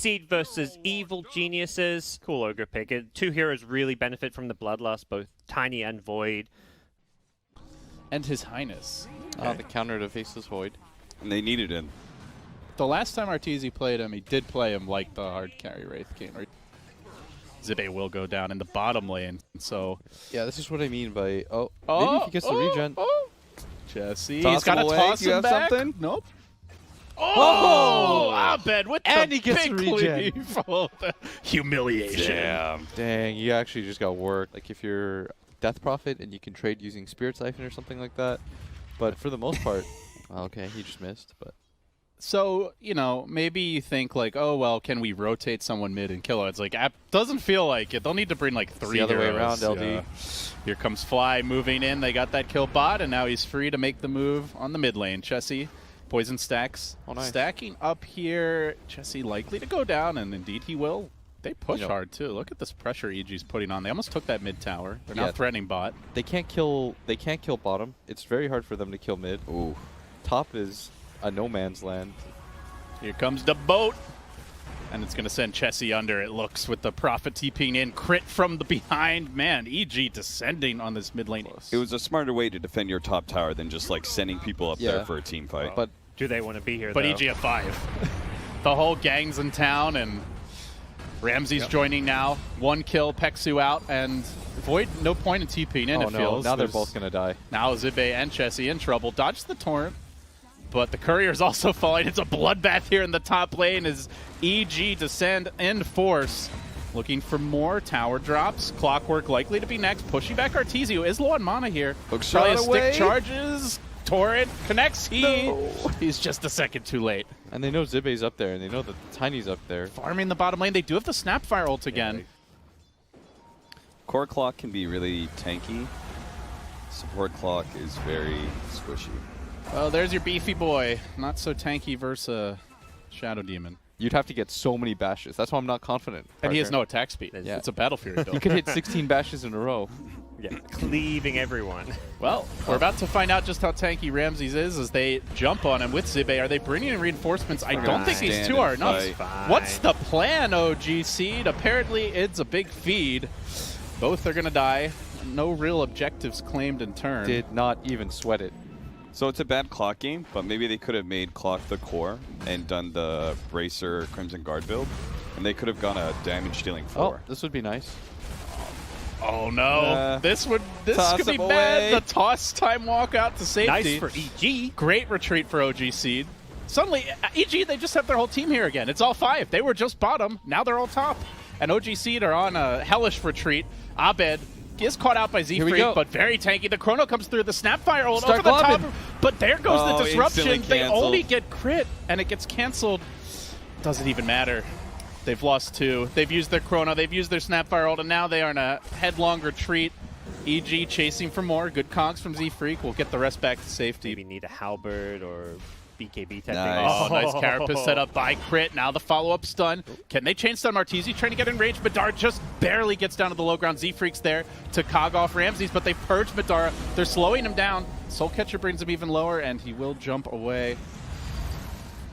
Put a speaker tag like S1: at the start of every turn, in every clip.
S1: Seed versus Evil Geniuses. Cool Ogre pick. Two heroes really benefit from the Bloodlust, both Tiny and Void.
S2: And His Highness.
S3: The counter to Faceless Void.
S4: And they needed him.
S2: The last time Arteezy played him, he did play him like the hard carry Wraith King. Zibe will go down in the bottom lane, so...
S3: Yeah, this is what I mean by... maybe if he gets the regen.
S2: Jesse,
S4: Toss
S2: he's got to
S4: him away.
S2: toss
S4: You
S2: him
S4: have
S2: back.
S4: something?
S2: Nope. Oh! Abed with
S3: And
S2: the
S3: he gets
S2: big
S3: regen.
S2: cleave. Oh, the humiliation.
S4: Damn.
S3: Dang, you actually just got worked. Like if you're Death Prophet and you can trade using Spirit Siphon or something like that. But for the most part... okay, he just missed, but...
S2: So, you know, maybe you think like, oh, well, can we rotate someone mid and kill it? It's like, doesn't feel like it. They'll need to bring like three
S3: the other way
S2: heroes.
S3: around, LD.
S2: Yeah. Here comes Fly moving in. They got that kill bot, and now he's free to make the move on the mid lane. Chessie, poison stacks.
S3: Oh, nice.
S2: Stacking up here. Chessie likely to go down, and indeed he will. They push hard, too. Look at this pressure EG's putting on. They almost took that mid tower. They're now threatening bot.
S3: They can't kill bottom. It's very hard for them to kill mid.
S4: Ooh.
S3: Top is a no man's land.
S2: Here comes the boat. And it's going to send Chessie under, it looks, with the Prophet TPing in. Crit from the behind. Man, EG descending on this mid lane.
S4: It was a smarter way to defend your top tower than just like sending people up there for a team fight.
S3: But
S1: Do they want to be here,
S2: But
S1: though?
S2: EG at 5. The whole gang's in town, and Ramsey's joining now. One kill, Peksu out, and Void, no point in TPing in, it feels.
S3: Now they're both going to die.
S2: Now Zibe and Chessie in trouble. Dodge the Torrent, but the Courier's also falling. It's a bloodbath here in the top lane as EG descend in force. Looking for more tower drops. Clockwork likely to be next. Pushing back Arteezy, who is low on mana here.
S4: Hook
S2: Probably
S4: shot
S2: a
S4: away.
S2: stick charges. Torrent connects. He's just a second too late.
S3: And they know Zibe's up there, and they know that Tiny's up there.
S2: Farming the bottom lane. They do have the Snapfire ult again.
S4: Core clock can be really tanky. Support clock is very squishy.
S2: Well, there's your beefy boy. Not so tanky versus a Shadow Demon.
S3: You'd have to get so many bashes. That's why I'm not confident.
S2: And he has
S3: partner.
S2: no attack speed.
S3: Yeah.
S2: It's a Battle Fury build.
S3: You could hit 16 bashes in a row.
S1: Yeah, cleaving everyone.
S2: Well, we're about to find out just how tanky Ramses is as they jump on him with Zibe. Are they bringing in reinforcements? I don't think these
S4: stand
S2: two are
S4: and
S2: enough.
S4: fight.
S2: What's the plan, OG Seed? Apparently, it's a big feed. Both are going to die. No real objectives claimed in turn.
S3: Did not even sweat it.
S4: So it's a bad clock game, but maybe they could have made clock the core and done the Bracer Crimson Guard build, and they could have gone a damage dealing 4.
S3: Oh, this would be nice.
S2: Oh no! This could be
S4: him
S2: bad.
S4: away.
S2: The toss time walk out to safety.
S1: Nice for EG.
S2: Great retreat for OG Seed. Suddenly, EG, they just have their whole team here again. It's all 5. They were just bottom. Now they're all top. And OG Seed are on a hellish retreat. Abed is caught out by Z-Freak, but very tanky. The Chrono comes through the Snapfire ult over the top. But there goes the disruption.
S4: Instantly
S2: They
S4: canceled.
S2: only get crit, and it gets canceled. Doesn't even matter. They've lost 2. They've used their Chrono. They've used their Snapfire ult, and now they are in a headlong retreat. EG chasing for more. Good conks from Z-Freak. We'll get the rest back to safety.
S1: Maybe need a halberd or BKB type
S4: Nice.
S1: thing.
S2: Oh, nice carapace set up by Crit. Now the follow-up stun. Can they chain stun Marteezy? Trying to get in range. Madara just barely gets down to the low ground. Z-Freak's there to cog off Ramses, but they purge Madara. They're slowing him down. Soul Catcher brings him even lower, and he will jump away.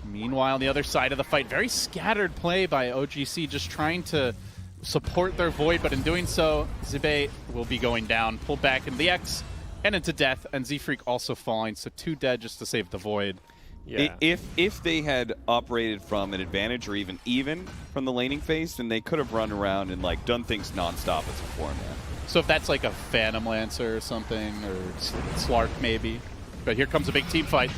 S2: Meanwhile, on the other side of the fight, very scattered play by OGC, just trying to support their Void, but in doing so, Zibe will be going down. Pulled back into the X and into death, and Z-Freak also falling, so 2 dead just to save the Void.
S1: Yeah.
S4: If they had operated from an advantage or even from the laning phase, then they could have run around and like done things nonstop as a 4-man.
S2: So if that's like a Phantom Lancer or something, or Slark maybe. But here comes a big team fight.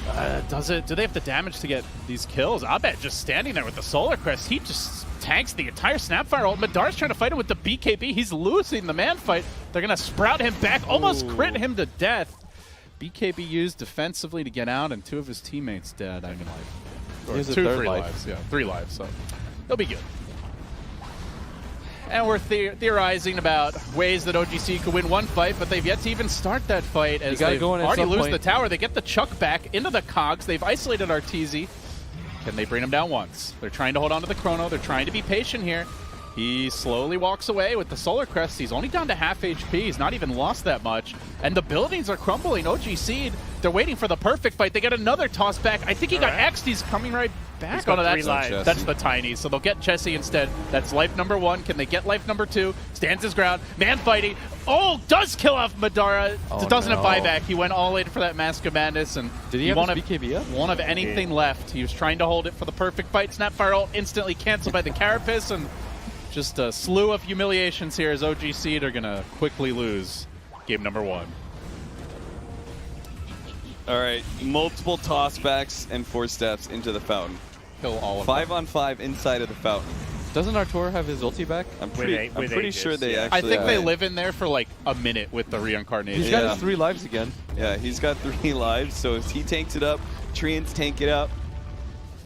S2: Do they have the damage to get these kills? Abed just standing there with the Solar Crest. He just tanks the entire Snapfire ult. Madar's trying to fight him with the BKB. He's losing the man fight. They're going to sprout him back, almost crit him to death. BKB used defensively to get out, and 2 of his teammates dead. I mean, like,
S3: Here's a
S2: 2
S3: third
S2: free
S3: life.
S2: lives. Yeah, 3 lives, so they'll be good. And we're theorizing about ways that OGC could win one fight, but they've yet to even start that fight as
S3: gotta
S2: they've
S3: go in at
S2: already
S3: some
S2: lose
S3: point.
S2: the tower. They get the Chuck back into the cogs. They've isolated Arteezy. Can they bring him down once? They're trying to hold on to the Chrono. They're trying to be patient here. He slowly walks away with the Solar Crest. He's only down to half HP. He's not even lost that much. And the buildings are crumbling. OG Seed They're waiting for the perfect fight. They get another toss back. I think he got X'd. He's coming right back.
S1: He's got
S2: Oh, no,
S1: 3 lives.
S2: that's the tiny. So they'll get Chessie instead. That's life number 1. Can they get life number 2? Stands his ground. Man fighting. Oh, does kill off Madara. Doesn't have buyback. He went all in for that Mask of Madness. And
S3: Did he have
S2: won't
S3: his BKB up?
S2: Won't have anything left. He was trying to hold it for the perfect fight. Snapfire ult instantly canceled by the Carapace. And just a slew of humiliations here as OG Seed are going to quickly lose game number 1.
S4: All right, multiple tossbacks and 4 steps into the fountain.
S2: Kill all of
S4: 5 on 5 inside of the fountain.
S3: Doesn't Artur have his ulti back?
S4: I'm pretty
S1: Aegis,
S4: sure they
S1: yeah.
S4: actually.
S2: I think they live in there for like a minute with the reincarnation.
S3: He's got his 3 lives again.
S4: Yeah, he's got 3 lives, so if he tanks it up, Treants tank it up.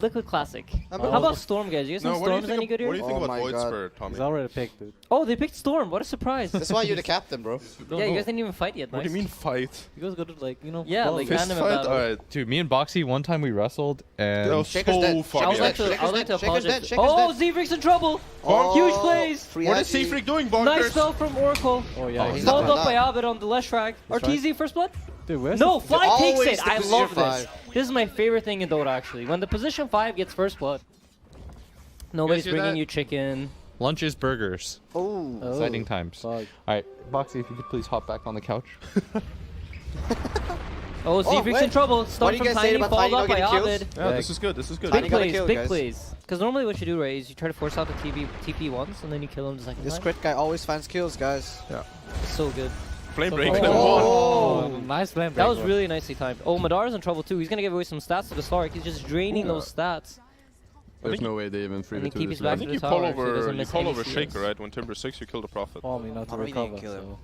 S5: Liquid Classic. How about Storm, guys? You guys think Storm's any good here?
S6: What do you think
S7: Oh
S6: about
S7: my
S6: Void
S7: God.
S6: Spur, Tommy?
S7: He's already picked, dude.
S5: Oh, they picked Storm. What a surprise.
S7: That's why you're the captain, bro.
S5: Yeah, you guys didn't even fight yet.
S6: What do you
S5: nice.
S6: mean fight?
S7: You guys got to, like, you know.
S5: Yeah,
S7: ball.
S5: like
S6: Fist
S5: anime
S6: fight?
S5: battle.
S6: Alright.
S8: Dude, me and Boxy, one time we wrestled, and
S6: That was
S7: Shaker's
S6: so
S7: dead.
S5: I
S6: funny.
S5: would like to,
S6: actually.
S5: I would like to
S7: Shaker's dead,
S5: apologize.
S7: Shaker's
S5: Oh,
S7: dead.
S5: Z-Freak's in trouble.
S7: Oh,
S5: Huge plays.
S7: free
S6: What is
S7: Ashy.
S6: Seafreak doing,
S5: Nice
S6: bonkers?
S5: spell from Oracle.
S7: Oh, yeah. he's
S5: Followed
S7: not
S5: up by Abed on the left frag. Arteezy first blood?
S7: Dude, where's
S5: No,
S7: the
S5: Fly takes
S7: always
S5: it.
S7: the
S5: I
S7: position
S5: love this.
S7: 5.
S5: This is my favorite thing in Dota, actually. When the position 5 gets first blood. Nobody's
S6: hear
S5: bringing
S6: that?
S5: you chicken.
S8: lunches, burgers.
S7: Oh.
S8: Exciting times.
S7: Fuck.
S3: Alright, Boxy, if you could please hop back on the couch.
S5: Oh, Z-Freak's in
S7: wait.
S5: trouble.
S7: What
S5: Stun
S7: do you
S5: from
S7: guys say
S5: Tiny,
S7: about
S5: followed
S7: Tiny
S5: up by
S7: not getting
S5: Abed.
S7: kills?
S6: Yeah, this is good. This is good.
S7: Tiny
S5: Big
S7: got a
S5: plays,
S7: kill,
S5: big
S7: guys.
S5: plays. Because normally what you do, right, is you try to force out the TP once, and then you kill him the second
S7: This
S5: time.
S7: crit guy always finds kills, guys.
S5: It's so good.
S6: Flame
S7: So
S6: break.
S7: far.
S6: Then one.
S7: Oh, nice flame break.
S5: That was
S7: bro.
S5: really nicely timed. Oh, Madara's in trouble too. He's gonna give away some stats to the Stark. He's just draining those stats.
S9: There's no way they even
S5: And
S9: 3
S5: he
S9: to
S5: keeps
S9: this
S5: back
S6: I
S9: level.
S6: think
S5: to
S6: you
S5: the
S6: call
S5: tower, so he
S6: over.
S5: doesn't
S6: You
S5: miss
S6: call
S5: any
S6: over
S5: CS.
S6: Shaker, right? When Timber 6, you kill the Prophet.
S7: For me not to
S10: I really
S7: recover.
S10: didn't kill him.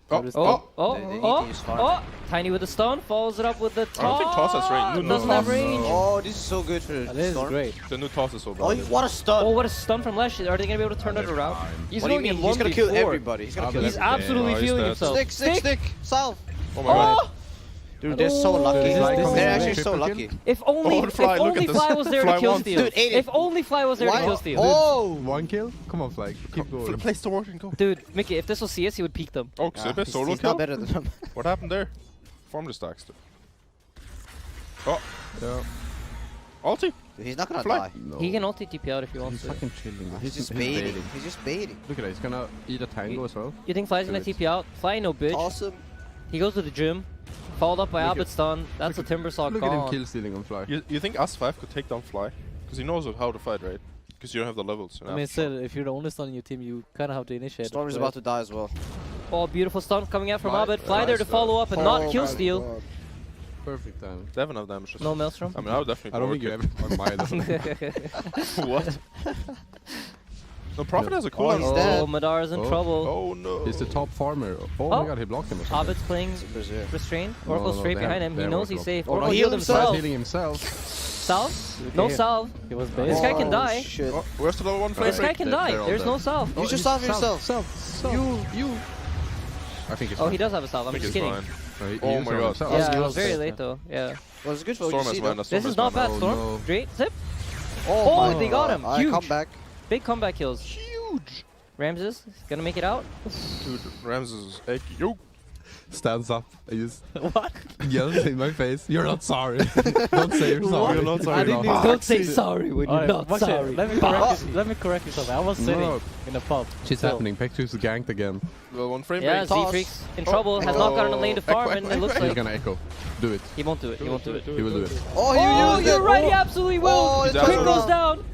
S7: So.
S6: Oh,
S5: Oh,
S10: They need
S5: oh,
S10: to use fire.
S5: oh! Tiny with the stun, follows it up with the toss.
S6: I don't think Toss has range. No,
S5: Doesn't have range.
S7: Oh, this is so good for
S10: That
S7: Storm.
S10: is great.
S6: The new Toss is so bad.
S10: Oh, what a stun!
S5: Oh, what a stun from Lesh. Are they gonna be able to turn it around? He's
S7: What do you
S5: going
S7: mean?
S5: in
S7: He's gonna kill
S5: 1v4.
S7: everybody. He's gonna kill
S5: He's
S7: everybody.
S5: absolutely
S6: Oh, he's
S5: feeling
S6: dead.
S5: himself.
S7: Stick! Salve!
S6: Oh my god.
S5: Oh!
S7: Dude, they're so lucky.
S5: This is
S7: They're actually
S9: triple
S7: so
S9: kill?
S7: lucky.
S5: If only,
S6: Oh, Fly,
S5: if
S6: look
S5: only
S6: at this.
S5: Fly was there
S6: Fly
S5: to kill
S6: won.
S5: steal.
S7: Dude, ate it.
S5: If only Fly was there to
S7: Why?
S5: kill steal.
S7: Oh!
S9: 1 kill? Come on, Flag. Keep going.
S6: Place the ward and go.
S5: Dude, Mickey, if this was CS, he would peek them.
S6: Oh, Xibit, solo
S7: He's
S6: kill?
S7: not better than him.
S6: What happened there? Form the stacks. Oh,
S9: Yeah.
S6: ulti.
S7: Dude, he's not gonna
S6: Fly.
S7: die.
S9: No.
S5: He can ulti TP out if he wants
S9: He's
S5: to.
S9: fucking chilling.
S7: He's just baiting. He's just baiting.
S9: Look at that. He's gonna eat a tango as well.
S5: You think Fly's gonna
S9: Do it.
S5: TP out? Fly no bitch.
S7: Awesome.
S5: He goes to the gym. Followed up by
S9: Look
S5: Abed stun. That's a Timber Saw
S9: Look at him
S5: gone.
S9: kill stealing on Fly.
S6: You think Us5 could take down Fly? Because he knows how to fight, right? Because you don't have the levels.
S10: I mean, still, if you're the only stun in your team, you kind of have to initiate.
S7: Storm is
S10: right?
S7: about to die as well.
S5: Oh, beautiful stun coming out from
S6: Nice,
S5: Abed. Fly there to
S6: nice,
S5: follow up and
S7: Oh
S5: not kill
S7: my
S5: steal.
S7: God.
S9: Perfect time.
S6: They have enough damage.
S5: No Maelstrom.
S6: I mean, I would definitely
S9: I don't think you
S6: overkill.
S9: ever mind.
S6: What? No, Prophet has a cool.
S7: Oh, he's dead.
S5: Oh, Madara's in
S9: Oh.
S5: trouble.
S6: Oh no.
S9: He's the top farmer. Oh,
S5: Oh.
S9: my god, he blocked him or something.
S5: Abed's playing
S7: Berserk.
S5: restrained.
S9: No,
S5: Oracle's
S9: no,
S5: straight
S9: they
S5: behind
S9: have-
S5: him.
S9: they
S5: He
S9: have
S5: knows he's
S9: Oracle.
S5: safe.
S7: Oh, no,
S5: Oracle
S7: he
S5: healed
S7: healed
S9: He's
S5: himself.
S9: healing himself.
S5: Salve? No
S10: Okay.
S5: salve.
S10: He was
S5: This
S10: base.
S5: guy can die.
S7: Shit.
S6: Oh, where's the level 1 flame
S5: This guy
S6: break?
S5: can
S9: They're
S5: die.
S9: all
S5: There's
S9: dead.
S5: no salve.
S7: You just salve yourself.
S9: You. I think it's
S5: Oh,
S9: fine.
S5: he does have a salve.
S6: I
S5: I'm
S6: think
S5: just
S6: it's
S5: kidding.
S6: fine.
S9: No, he
S6: Oh
S9: used
S6: my
S9: it on
S6: god.
S9: himself.
S5: Yeah, it
S7: good.
S5: was very late though. Yeah.
S7: Well, it's good for
S6: Storm has
S7: OGC,
S6: mana.
S7: though.
S5: This is not bad,
S9: Oh,
S5: Storm.
S9: no.
S5: Great. Zip.
S7: Oh,
S5: Oh,
S7: my
S5: they got him.
S7: God.
S5: Huge.
S7: Come back.
S5: Big comeback kills.
S6: Huge.
S5: Ramses gonna make it out.
S6: Dude, Rams is egg. Yo.
S9: Stands up and just
S10: What?
S9: yells in my face. You're not sorry. Don't say you're sorry.
S6: You're not sorry.
S9: You're
S10: didn't
S9: not.
S10: even-
S5: Don't say sorry when you're
S10: Alright,
S5: not
S10: Maxi,
S5: sorry.
S10: Let me correct you something. I was sitting
S9: No.
S10: in a pub.
S9: Shit's
S10: So,
S9: happening. Pectus is ganked again.
S6: Level 1 frame
S5: Yeah,
S6: break.
S7: Toss.
S5: Z-Freak's in
S6: Oh,
S5: trouble. Has
S6: echo.
S5: not gotten a lane to farm,
S6: Echo,
S5: and it
S6: echo,
S5: looks
S6: echo.
S9: He's
S5: like
S9: gonna echo. Do it.
S5: he won't do it. He won't do it.
S9: He will do it.
S7: Oh, you
S5: Oh,
S7: used
S5: you're
S7: it.
S5: right. He
S7: Oh.
S5: absolutely will.
S7: Oh,
S6: He's
S7: it's
S5: Quick
S6: down.
S5: goes down.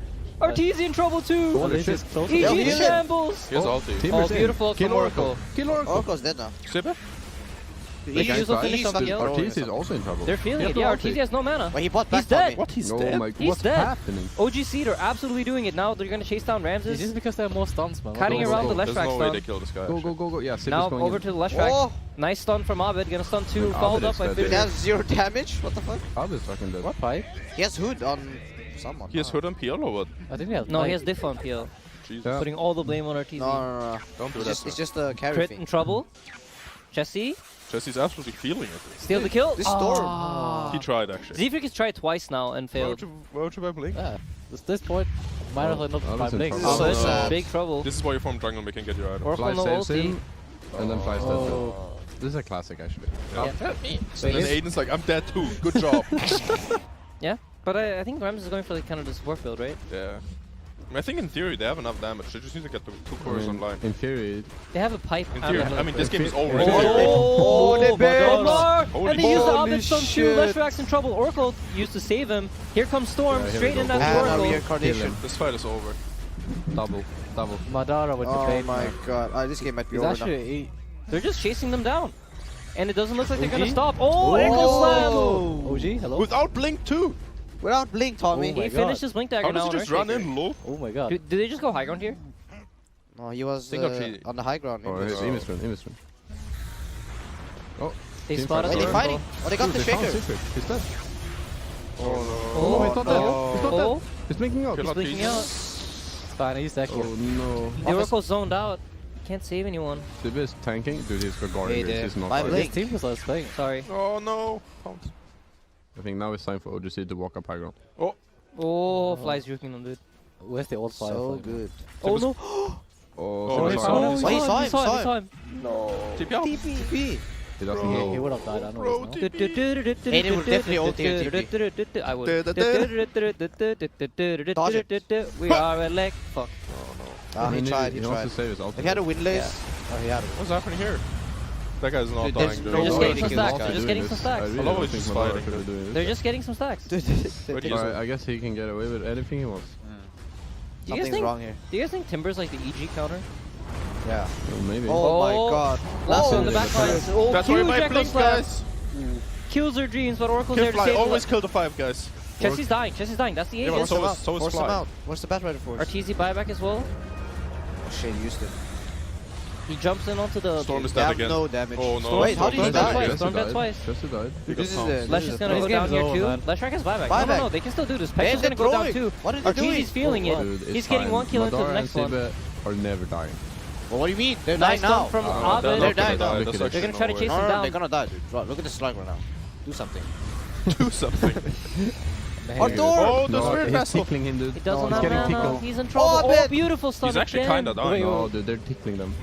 S5: Arteezy in trouble too.
S9: Holy
S10: this
S9: shit.
S10: is close.
S7: Yeah,
S5: EG
S7: heal
S5: in
S7: him.
S5: shambles.
S6: He has ulti.
S9: Timber's in.
S5: beautiful
S9: Kill
S5: from Oracle.
S9: Kill Oracle.
S7: Oracle's dead now.
S6: Xibit?
S5: They can use will finish off Gale.
S9: Arteezy is also in trouble.
S5: They're feeling it.
S9: He
S5: Yeah,
S9: has no
S5: Arteezy
S9: ulti.
S5: has no mana.
S7: But he bought back
S5: He's dead.
S6: What? He's
S9: No,
S6: dead?
S9: my,
S5: He's
S9: what's
S5: dead.
S9: happening?
S5: OG Seed are absolutely doing it now. They're gonna chase down
S10: It's
S5: Ramses.
S10: just because they have more stuns, man.
S5: Cutting
S9: Go,
S5: around
S9: go,
S5: the
S9: go.
S5: left
S6: There's
S5: track
S6: no way they
S5: stun.
S6: kill this guy.
S9: Go,
S6: actually.
S9: go, go, go. Yeah, Sib
S5: Now
S9: is going
S5: over
S9: in.
S5: to the left track.
S7: Oh,
S5: Nice stun from Abed. Gonna stun two.
S9: Abed
S5: Followed
S9: is
S5: up by
S9: dead.
S7: dude,
S5: Figure.
S7: he has 0 damage? What the fuck?
S9: Others fucking dead.
S10: What pipe?
S7: He has hood on someone.
S6: He has hood and PL or what?
S10: I think he has.
S5: No,
S10: pipe.
S5: he has diff on PL.
S6: Jesus.
S9: Yeah.
S5: Putting all the blame on Arteezy.
S7: No.
S6: Don't do
S7: It's
S6: that.
S7: just, it's just a carry
S5: Crit
S7: thing.
S5: in trouble. Jesse
S6: Jesse's absolutely feeling it.
S5: steal the kill.
S7: This Storm.
S5: Ah.
S6: He tried actually.
S5: Z-Freak has tried twice now and
S6: Why would
S5: failed.
S6: you buy Blink?
S10: Yeah. At this point, might as well not
S9: Oh,
S10: buy
S9: listen,
S10: blinks.
S9: trouble.
S7: So
S5: So
S7: sad.
S5: big trouble.
S6: This is why you form jungle, we can get your item.
S5: Oracle
S9: Fly
S5: no
S9: saves
S5: ulti.
S9: him, and then Fly's dead.
S10: Oh.
S9: This is a classic, actually.
S6: And then
S5: Wait,
S6: Aiden's like, I'm dead too. Good job.
S5: yeah, but I think Rams is going for like kind of the support build, right?
S6: Yeah. I think in theory they have enough damage. They just need to get the 2 cores online.
S9: In theory,
S5: They have a pipe.
S6: In theory, I mean, this game is over.
S5: Oh,
S7: they bailed.
S6: Holy
S5: and they use the
S7: holy
S5: Abed Stone too.
S7: shit.
S5: Leshrax's in trouble. Oracle used to save him. Here comes Storm,
S9: Yeah, here
S5: straight
S9: we
S5: in
S9: go.
S5: at the
S7: And a
S5: Oracle.
S7: reincarnation.
S6: This fight is over.
S9: double.
S10: Madara with the
S7: Oh
S10: bait.
S7: my god. This game might be
S10: He's
S7: over now.
S10: actually
S5: They're just chasing them down. And it doesn't look like they're
S10: OG?
S5: gonna stop. Oh, ankle slam!
S10: OG, hello?
S6: Without Blink too.
S7: Without Blink, Tommy.
S10: Oh my
S5: He
S10: God.
S5: finished his blink dagger
S6: How does
S5: now
S6: he
S5: on
S6: just run
S5: Earthshaker.
S6: in low?
S10: Oh my god.
S5: Did they just go high ground here?
S7: No, he was
S6: Think of three.
S7: on the high ground.
S9: Oh, here's Imistron.
S5: They
S9: Team
S5: spotted
S9: fight.
S7: Wait,
S5: the
S7: they
S5: Oracle.
S7: fighting? Oh, they got the shaker.
S9: He's dead.
S5: Oh,
S9: he's not dead. He's not
S5: oh,
S9: dead. He's blinking out.
S6: Kill
S5: he's
S6: out
S5: blinking
S6: pieces.
S5: out.
S10: It's fine, he's that
S9: Oh
S10: good.
S9: no.
S5: The Oracle's zoned out. Can't save anyone.
S9: Sib is tanking. Dude, he's got guarding.
S7: Hey,
S9: He's not
S7: bye,
S9: fighting.
S10: This
S7: Blink.
S10: team was last playing.
S5: Sorry.
S6: Oh no. Pounce.
S9: I think now it's time for OGC to walk up high ground.
S5: Oh, flies juking them, dude.
S10: Where's the old fire?
S7: So good.
S5: Oh no.
S9: Oh,
S6: he
S9: Sib is
S6: saw
S9: fine.
S6: him.
S7: Wait, he saw him,
S5: He saw him.
S6: TP out.
S7: TP.
S9: He doesn't
S10: He
S9: know.
S10: would have died, I know
S6: Bro,
S10: this now.
S5: Aiden
S7: would definitely ult here, TP.
S5: I would.
S7: Dodge it.
S5: We are elect. Fuck.
S7: Ah, he tried,
S9: He
S7: he
S9: wants
S7: tried.
S9: to save his
S7: If
S9: ultimate.
S7: he had a windlace, oh, he had it.
S6: What's happening here? That guy's not
S7: Dude,
S6: dying.
S7: there's
S6: dude.
S5: They're just
S7: no
S5: getting
S7: way
S5: some
S7: to kill
S5: stacks.
S7: this
S5: They're
S7: guy.
S5: just getting some stacks.
S9: I really
S6: I love
S9: don't
S6: how
S9: think
S6: he's
S9: Madara
S6: fighting.
S9: should be doing this.
S5: They're just getting some stacks.
S6: Wait, he's
S9: I guess he can get away with anything he wants.
S5: Do you guys
S7: Something's
S5: think?
S7: wrong here.
S5: Do you guys think Timber's like the EG counter?
S7: Yeah.
S9: Well, maybe.
S7: Oh my
S5: Oh.
S7: god.
S5: Last
S7: Oh,
S5: on the back line. Oh,
S6: That's why
S5: huge
S6: my
S5: echo
S6: Blink,
S5: slam.
S6: guys.
S5: Kills their dreams, but Oracle's
S6: Kill
S5: there to
S6: Fly.
S5: save
S6: Always
S5: them.
S6: kill the 5 guys.
S5: Chelsea's dying. Chelsea's dying. That's the
S6: Yeah,
S5: Aegis.
S6: but so
S7: Force him
S6: is-
S7: out.
S6: so is
S7: Force him
S6: Fly.
S7: out. What's the Bat Rider for?
S5: Arteezy buyback as well.
S7: Oh shit, he used it.
S5: He jumps in onto the.
S6: Storm is
S7: They
S6: dead
S7: have
S6: again.
S7: no damage.
S6: Oh no.
S7: Wait, how did he
S5: Storm
S7: die?
S5: twice.
S9: Jesse
S5: Storm dead
S9: died.
S5: twice.
S9: Jesse died.
S7: This is
S6: pounce.
S7: the.
S5: Lesh
S7: this
S5: is
S7: is
S5: gonna
S7: the
S5: go
S10: This
S5: down
S10: game's
S5: here
S10: over,
S5: too.
S10: man.
S5: Leshrac has buyback. No,
S7: Buyback.
S5: no, they can still do this.
S7: Man,
S5: Pex is
S7: they're
S5: gonna go down
S7: throwing.
S5: too.
S7: What are they doing?
S5: Arteezy's feeling it.
S9: Dude, it's
S5: He's getting
S9: fine.
S5: one kill into the
S9: Madara
S5: next one.
S9: and Sib are never dying.
S7: Well, what do you mean? They're
S5: Nice
S7: dying now.
S5: dump from
S6: They're
S5: Abed.
S7: They're
S6: not
S7: dying
S6: gonna
S7: now.
S6: die.
S9: Look
S6: That's
S9: at
S5: They're gonna
S6: actually
S5: try to
S6: no
S5: chase
S6: way.
S5: him
S7: No,
S5: down.
S7: they're gonna die, dude. Right, look at the slug right now. Do something.
S6: Do something.
S7: Our door!
S6: Oh, the
S9: No,
S6: spirit
S9: he's
S6: vessel.
S9: tickling him, dude.
S5: He doesn't
S7: No,
S5: have
S7: he's getting
S5: mana.
S9: tickled.
S5: He's in trouble.
S7: Oh,
S5: Oh,
S7: Abed.
S5: beautiful stun
S6: He's actually
S5: again.
S6: kinda dying.
S9: No, dude, they're tickling them.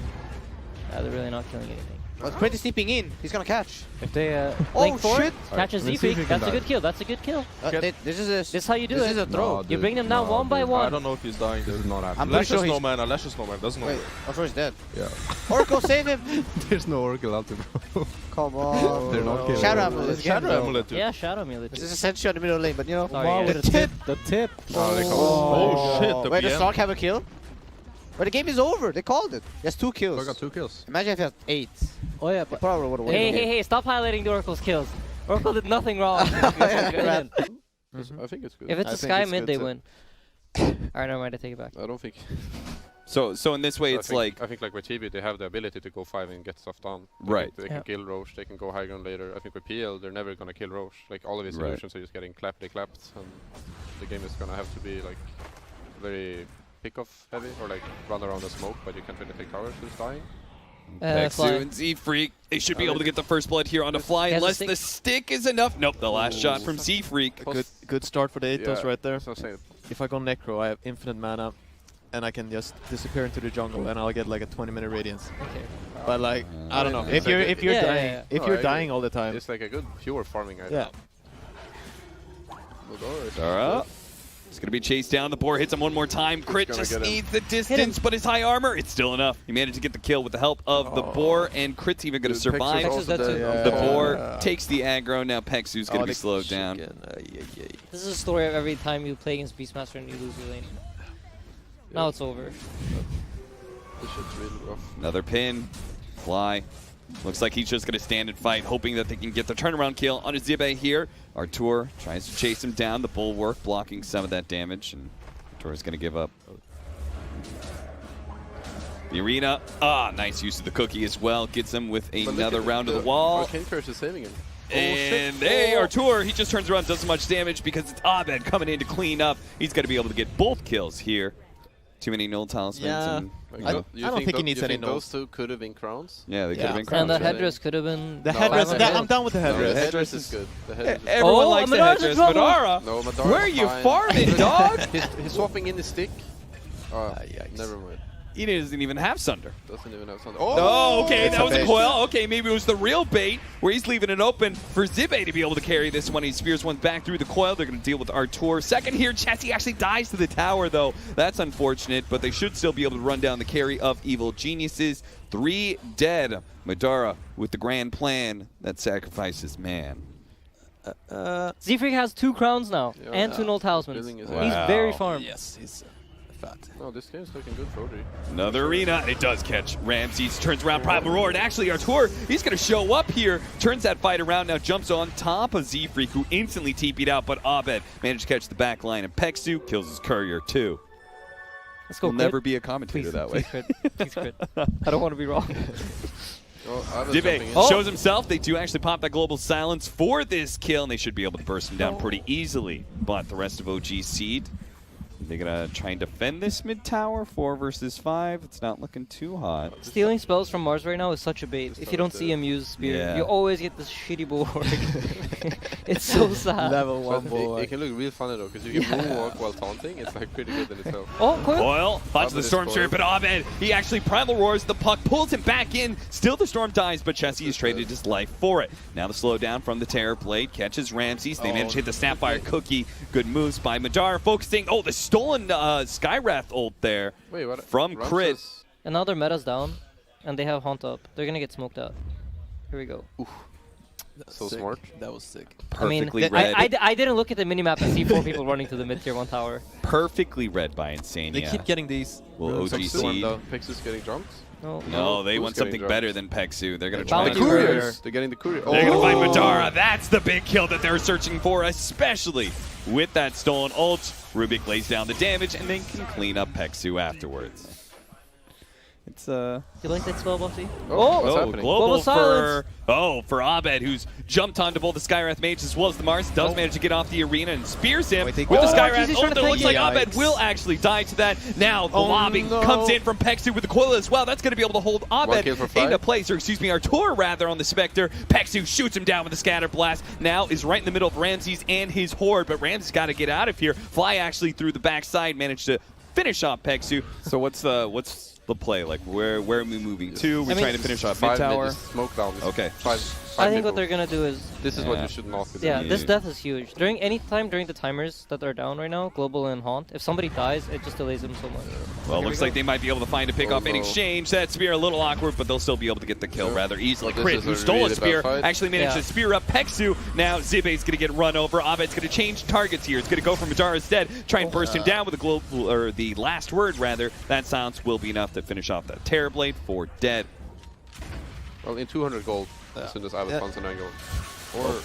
S5: Yeah, they're really not killing anything.
S7: But Quint is sleeping in. He's gonna catch.
S10: If they,
S7: Oh
S5: Link forward,
S7: shit!
S5: catches
S9: Let's see if
S5: Z-Freak.
S9: he can
S5: That's a
S9: die.
S5: good kill. That's a good kill.
S7: This is a.
S5: This is how you do
S7: This
S5: it.
S7: is a throw.
S9: No,
S5: You
S9: dude,
S5: bring them down
S9: no,
S5: one by
S9: dude.
S5: one.
S6: I don't know if he's dying.
S9: This is
S6: Dude.
S9: not happening.
S7: I'm pretty
S6: Lash
S7: sure
S6: is no
S7: he's.
S6: mana. Lash is no mana. Doesn't know.
S7: Wait, I'm sure he's dead.
S9: Yeah.
S7: Oracle, save him!
S9: There's no Oracle out there, bro.
S7: Come on.
S9: They're not killing
S7: Shadow
S9: him.
S7: Amulet.
S6: It's Shadow Amulet, dude.
S5: Yeah, Shadow Amulet.
S7: This is essentially on the middle lane, but you know.
S5: Sorry,
S10: Wow,
S5: yeah.
S10: with the tip. The tip.
S6: Oh, they call
S7: Oh,
S6: Oh shit, the
S7: Wait, does
S6: BM.
S7: Stark have a kill? But the game is over. They called it. He has 2 kills.
S9: I got 2 kills.
S7: Imagine if he had 8.
S10: Oh yeah,
S7: They
S10: but
S7: probably would have won.
S5: Hey,
S7: the
S5: hey,
S7: game.
S5: hey! Stop highlighting the Oracle's kills. Oracle did nothing wrong.
S6: I think it's good.
S5: If it's
S4: I
S5: a
S4: think
S5: Sky
S4: it's
S5: mid,
S4: good
S5: they
S4: too.
S5: win. Alright, never mind. I take it back.
S6: I don't think.
S4: So in this way, it's like
S6: I think like with TB, they have the ability to go 5 and get stuff done.
S4: Right.
S6: They
S5: Yeah.
S6: can kill Roche. They can go high ground later. I think with PL, they're never gonna kill Roche. Like all of his
S4: Right.
S6: solutions are just getting clapped, and the game is gonna have to be like very pick-off heavy or like run around the smoke, but you can't really take towers. Who's dying?
S4: Vexu
S5: Fly.
S4: and Z-Freak. They should be able to get the first blood here on the fly
S5: He has a
S4: unless
S5: stick.
S4: the stick is enough. Nope, the last shot from Z-Freak.
S11: Good start for the Atos right there.
S6: So say
S11: If I go Necro, I have infinite mana, and I can just disappear into the jungle, and I'll get like a 20-minute radiance.
S5: Okay.
S11: But like, I don't know.
S6: It's
S11: If
S6: like
S11: you're
S5: Yeah, yeah,
S11: dying,
S5: yeah.
S11: if
S6: No,
S11: you're
S6: I
S11: dying
S6: agree.
S11: all the time,
S6: it's like a good pure farming item.
S11: yeah.
S4: Zara. It's going to be chased down. The boar hits him one more time. Crit
S6: gonna
S4: just
S6: get him.
S4: needs the distance, but his high armor, it's still enough. He managed to get the kill with the help of the boar, and Crit's even going to
S6: Dude, Pexer's
S4: survive.
S5: Pexer's
S6: also
S5: dead too.
S6: dead.
S4: The boar takes the aggro. Now Pexu's going to be
S11: they
S4: slowed
S11: push
S4: down.
S11: again.
S5: This is a story of every time you play against Beastmaster and you lose your lane. Now it's over.
S6: This shit's really rough.
S4: Another pin. Fly. Looks like he's just going to stand and fight, hoping that they can get the turnaround kill on Zibe here. Artur tries to chase him down. The bulwark blocking some of that damage, and Artur's going to give up. The arena. Nice use of the cookie as well. Gets him with
S6: But look
S4: another
S6: at
S4: round of the wall.
S6: Arcane Curse is saving him.
S4: And hey, Artur, he just turns around, does so much damage because it's Abed coming in to clean up. He's going to be able to get both kills here. Too many null talismans.
S11: Yeah.
S4: And,
S11: I don't think he needs any
S6: Those two could have been crowns.
S4: yeah, they could
S11: Yeah.
S4: have been
S5: And
S4: crowns.
S5: the
S4: right?
S5: headdress could have been.
S11: The
S6: No,
S11: headdress.
S6: I'm
S11: Yeah,
S6: good.
S11: I'm down with the
S6: No,
S11: headdress.
S6: the headdress is good. The headdress is
S4: Everyone
S5: Oh,
S4: likes the
S5: Madara's in
S4: headdress,
S5: trouble.
S4: Madara.
S6: No, Madara's
S4: Where are you
S6: fine.
S4: farming, dog?
S6: He's swapping in his stick.
S11: Yikes.
S6: Never mind.
S4: He doesn't even have Sunder.
S6: Doesn't even have something.
S4: Oh, okay,
S7: It's
S4: that
S7: a
S4: was a
S7: bait.
S4: coil. Okay, maybe it was the real bait where he's leaving it open for Zibe to be able to carry this one. He spears one back through the coil. They're going to deal with Artur. Second here, Chessie actually dies to the tower, though. That's unfortunate, but they should still be able to run down the carry of Evil Geniuses. 3 dead. Madara with the grand plan that sacrifices man.
S5: Z-Freak has 2 crowns now
S6: Yeah.
S5: and 2 null talismans.
S6: Building is-
S5: He's very farmed.
S9: Yes, he's fat.
S6: No, this game's looking good for OG.
S4: Another arena. It does catch Ramses. Turns around Primal Roar. And actually, Artur, he's going to show up here. Turns that fight around. Now jumps on top of Z-Freak, who instantly TP'd out. But Abed managed to catch the back line. And Peksu kills his courier, too.
S5: Let's go.
S4: Will
S5: crit.
S4: never be a commentator
S5: Please,
S4: that way.
S5: please crit. Please crit. I don't want to be wrong.
S6: Oh, I was jumping in.
S4: Zibe shows himself. They do actually pop that global silence for this kill, and they should be able to burst him down pretty easily. But the rest of OG Seed, they're going to try and defend this mid tower. 4 versus 5. It's not looking too hot.
S5: Stealing spells from Mars right now is such a bait. If you don't see him use Spear,
S4: Yeah.
S5: you always get this shitty bulwark. It's so sad.
S11: Level 1
S6: But
S11: boy.
S6: it can look real funny though, because you can moonwalk while taunting. It's like pretty good in itself.
S5: Oh, coil.
S4: Coil, bunch of the
S6: Abed is
S4: Storm Spirit,
S6: coiled.
S4: but Abed, he actually Primal Roars the puck, pulls him back in. Still the Storm dies, but Chessie has traded his life for it. Now the slowdown from the Terror Blade catches Ramses. They manage to hit the Snapfire Cookie. Good moves by Madara, focusing. Oh, the stolen Skywrath ult there
S6: Wait, what?
S4: from Crit.
S6: Ramses-
S5: And now their meta's down, and they have Haunt up. They're gonna get smoked out. Here we go.
S6: So
S9: Sick.
S6: smart.
S9: That was sick.
S4: Perfectly
S5: I mean,
S4: read.
S5: I didn't look at the minimap and see 4 people running to the mid-tier 1 tower.
S4: Perfectly read by
S11: They
S4: Insania.
S11: keep getting these.
S4: Will
S11: runes
S4: OG
S11: of
S6: Some
S11: storm,
S4: Seed-
S11: though.
S6: Pixis getting jumped.
S5: No.
S4: No, they
S6: Who's
S4: want
S6: getting
S4: something
S6: dropped?
S4: better than Peksu. They're going to
S5: Bounty
S4: try and
S5: Courier.
S6: They're getting the courier.
S4: They're going to find
S6: Oh!
S4: Madara. That's the big kill that they're searching for, especially with that stolen ult. Rubik lays down the damage and then can clean up Peksu afterwards. It's
S5: You like that spell, Buffy?
S6: Oh, what's happening?
S4: global
S5: Global silence.
S4: for Abed, who's jumped onto both the Skywrath Mage as well as the Mars. Does manage to get off the arena and spears him
S7: Wait, they
S4: with the
S7: go.
S4: Skywrath.
S5: He's trying to
S4: It looks
S5: take
S4: like
S5: it.
S4: Abed will actually die to that. Now the lobby
S6: no.
S4: comes in from Peksu with the coil as well. That's going to be able to hold Abed
S6: kill for 5.
S4: into place, or excuse me, Artur rather on the Spectre. Peksu shoots him down with a scatter blast. Now is right in the middle of Ramses and his horde, but Ramses got to get out of here. Fly actually through the backside managed to finish off Peksu. So what's the play? Like where are we moving to? We're
S5: I mean,
S4: trying to finish off
S6: 5
S4: mid tower.
S6: mid, just smoke down.
S4: Okay.
S6: 5
S5: I think what they're gonna do is,
S6: This is what
S4: Yeah.
S6: you should not be doing.
S5: yeah, this
S4: Yeah.
S5: death is huge. During any time during the timers that are down right now, Global and Haunt, if somebody dies, it just delays them so much.
S4: Well,
S5: Here we
S4: looks
S5: go.
S4: like they might be able to find a pick off in
S6: no.
S4: exchange. That spear a little awkward, but they'll still be able to get the kill rather easily.
S6: This
S4: Crit,
S6: is
S4: who
S6: a
S4: stole
S6: really
S4: a
S6: bad
S4: spear,
S6: fight.
S4: actually managed
S5: Yeah.
S4: to spear up Peksu. Now Zibe's going to get run over. Abed's going to change targets here. It's going to go for Madara's dead. Try and burst him down with the global, or the last word rather. That silence will be enough to finish off that Terror Blade for dead.
S6: Well, in 200 gold, as soon as I was
S11: Yeah.
S6: funds and I go. Or